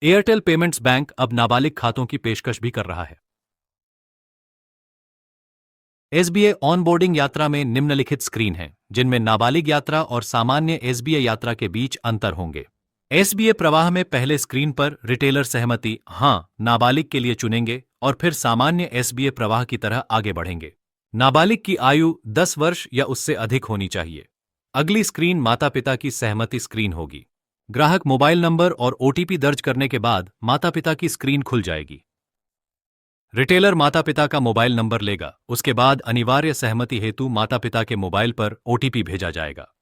Airtel payments bank अब नाबालिग खातों की पेशकश भी कर रहा है। एसबीआई ऑनबोर्डिंग यात्रा में निम्नलिखित स्क्रीन हैं, जिनमें नाबालिग यात्रा और सामान्य एसबीआई यात्रा के बीच अंतर होंगे। एसबीआई प्रवाह में पहले स्क्रीन पर रिटेलर सहमति हां नाबालिग के लिए चुनेंगे और फिर सामान्य एसबीआई प्रवाह की तरह आगे बढ़ेंगे। नाबालिग की आयु 10 वर्ष या उससे अधिक होनी चाहिए। अगली स्क्रीन माता पिता की सहमति स्क्रीन होगी। ग्राहक मोबाइल नंबर और ओटीपी दर्ज करने के बाद माता पिता की स्क्रीन खुल जाएगी। रिटेलर माता पिता का मोबाइल नंबर लेगा, उसके बाद अनिवार्य सहमति हेतु माता पिता के मोबाइल पर ओटीपी भेजा जाएगा।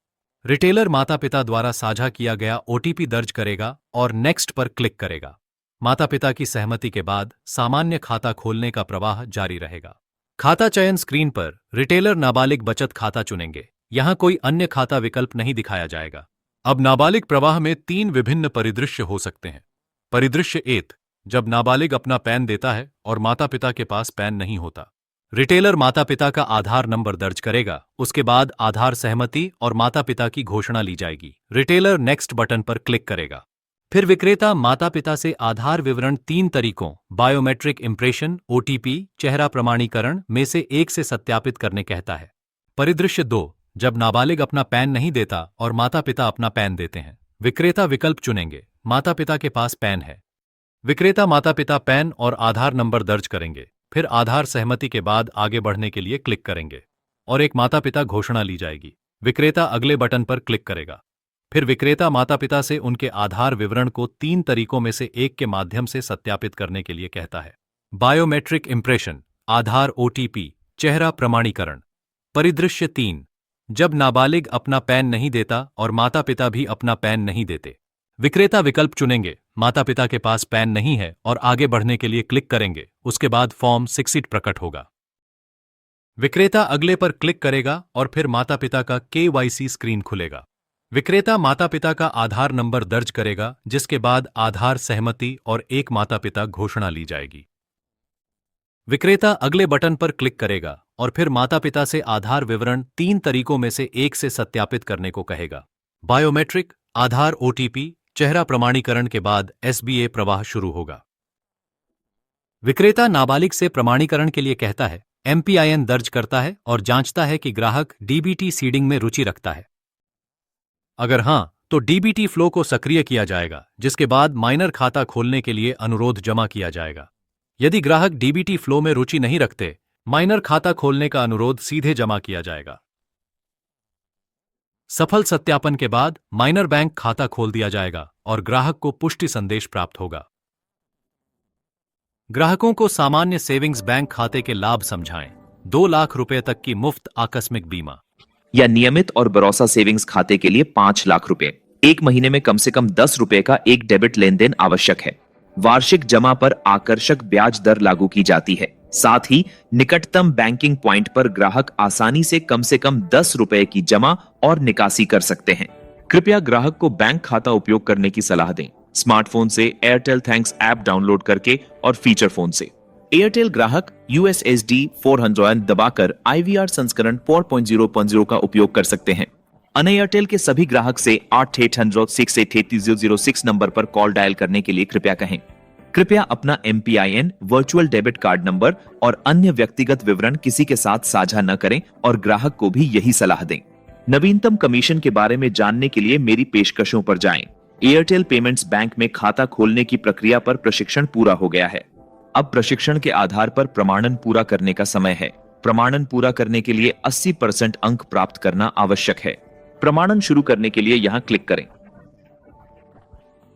रिटेलर माता पिता द्वारा साझा किया गया ओटीपी दर्ज करेगा और नेक्स्ट पर क्लिक करेगा। माता पिता की सहमति के बाद सामान्य खाता खोलने का प्रवाह जारी रहेगा। खाता चयन स्क्रीन पर रिटेलर नाबालिग बचत खाता चुनेंगे। यहां कोई अन्य खाता विकल्प नहीं दिखाया जाएगा। अब नाबालिग प्रवाह में 3 विभिन्न परिदृश्य हो सकते हैं। परिदृश्य 1, जब नाबालिग अपना पैन देता है और माता पिता के पास पैन नहीं होता। रिटेलर माता पिता का आधार नंबर दर्ज करेगा, उसके बाद आधार सहमति और माता पिता की घोषणा ली जाएगी। रिटेलर नेक्स्ट बटन पर क्लिक करेगा। फिर विक्रेता माता पिता से आधार विवरण 3 तरीकों बायोमेट्रिक इंप्रेशन, ओटीपी, चेहरा प्रमाणीकरण में से एक से सत्यापित करने कहता है। परिदृश्य 2, जब नाबालिग अपना पैन नहीं देता और माता पिता अपना पैन देते हैं। विक्रेता विकल्प चुनेंगे। माता पिता के पास पैन है। विक्रेता माता पिता पैन और आधार नंबर दर्ज करेंगे, फिर आधार सहमति के बाद आगे बढ़ने के लिए क्लिक करेंगे और एक माता पिता घोषणा ली जाएगी। विक्रेता अगले बटन पर क्लिक करेगा। फिर विक्रेता माता पिता से उनके आधार विवरण को 3 तरीकों में से एक के माध्यम से सत्यापित करने के लिए कहता है। बायोमेट्रिक इंप्रेशन, आधार, ओटीपी, चेहरा प्रमाणीकरण। परिदृश्य 3, जब नाबालिग अपना पैन नहीं देता और माता पिता भी अपना पैन नहीं देते। विक्रेता विकल्प चुनेंगे। माता पिता के पास पैन नहीं है और आगे बढ़ने के लिए क्लिक करेंगे, उसके बाद फॉर्म 6 प्रकट होगा। विक्रेता अगले पर क्लिक करेगा और फिर माता पिता का केवाईसी स्क्रीन खुलेगा। विक्रेता माता पिता का आधार नंबर दर्ज करेगा, जिसके बाद आधार सहमति और एक माता पिता घोषणा ली जाएगी। विक्रेता अगले बटन पर क्लिक करेगा और फिर माता पिता से आधार विवरण 3 तरीकों में से एक से सत्यापित करने को कहेगा। बायोमेट्रिक, आधार, ओटीपी, चेहरा प्रमाणीकरण के बाद एसबीआई प्रवाह शुरू होगा। विक्रेता नाबालिग से प्रमाणीकरण के लिए कहता है, एमपीआईएन दर्ज करता है और जांचता है कि ग्राहक डीबीटी सीडिंग में रुचि रखता है। अगर हां, तो डीबीटी फ्लो को सक्रिय किया जाएगा, जिसके बाद माइनर खाता खोलने के लिए अनुरोध जमा किया जाएगा। यदि ग्राहक डीबीटी फ्लो में रुचि नहीं रखते, माइनर खाता खोलने का अनुरोध सीधे जमा किया जाएगा। सफल सत्यापन के बाद माइनर बैंक खाता खोल दिया जाएगा और ग्राहक को पुष्टि संदेश प्राप्त होगा। ग्राहकों को सामान्य सेविंग्स बैंक खाते के लाभ समझाएं। 2 लाख रुपए तक की मुफ्त आकस्मिक बीमा या नियमित और भरोसा सेविंग्स खाते के लिए 5 लाख रुपए। 1 महीने में कम से कम 10 रुपए का एक डेबिट लेन देन आवश्यक है। वार्षिक जमा पर आकर्षक ब्याज दर लागू की जाती है। साथ ही निकटतम बैंकिंग पॉइंट पर ग्राहक आसानी से कम 10 रुपए की जमा और निकासी कर सकते हैं। कृपया ग्राहक को बैंक खाता उपयोग करने की सलाह दें। स्मार्टफोन से एयरटेल थैंक्स ऐप डाउनलोड करके और फीचर फोन से। एयरटेल ग्राहक USSD 400 दबाकर IVR संस्करण 4.0.0 का उपयोग कर सकते हैं। अन्य एयरटेल के सभी ग्राहक से 8800-683-006 नंबर पर कॉल डायल करने के लिए कृपया कहें। कृपया अपना MPIN, virtual debit card number और अन्य व्यक्तिगत विवरण किसी के साथ साझा न करें और ग्राहक को भी यही सलाह दें। नवीनतम कमीशन के बारे में जानने के लिए मेरी पेशकशों पर जाएं। एयरटेल पेमेंट्स बैंक में खाता खोलने की प्रक्रिया पर प्रशिक्षण पूरा हो गया है। अब प्रशिक्षण के आधार पर प्रमाणन पूरा करने का समय है। प्रमाणन पूरा करने के लिए 80% अंक प्राप्त करना आवश्यक है। प्रमाणन शुरू करने के लिए यहां क्लिक करें।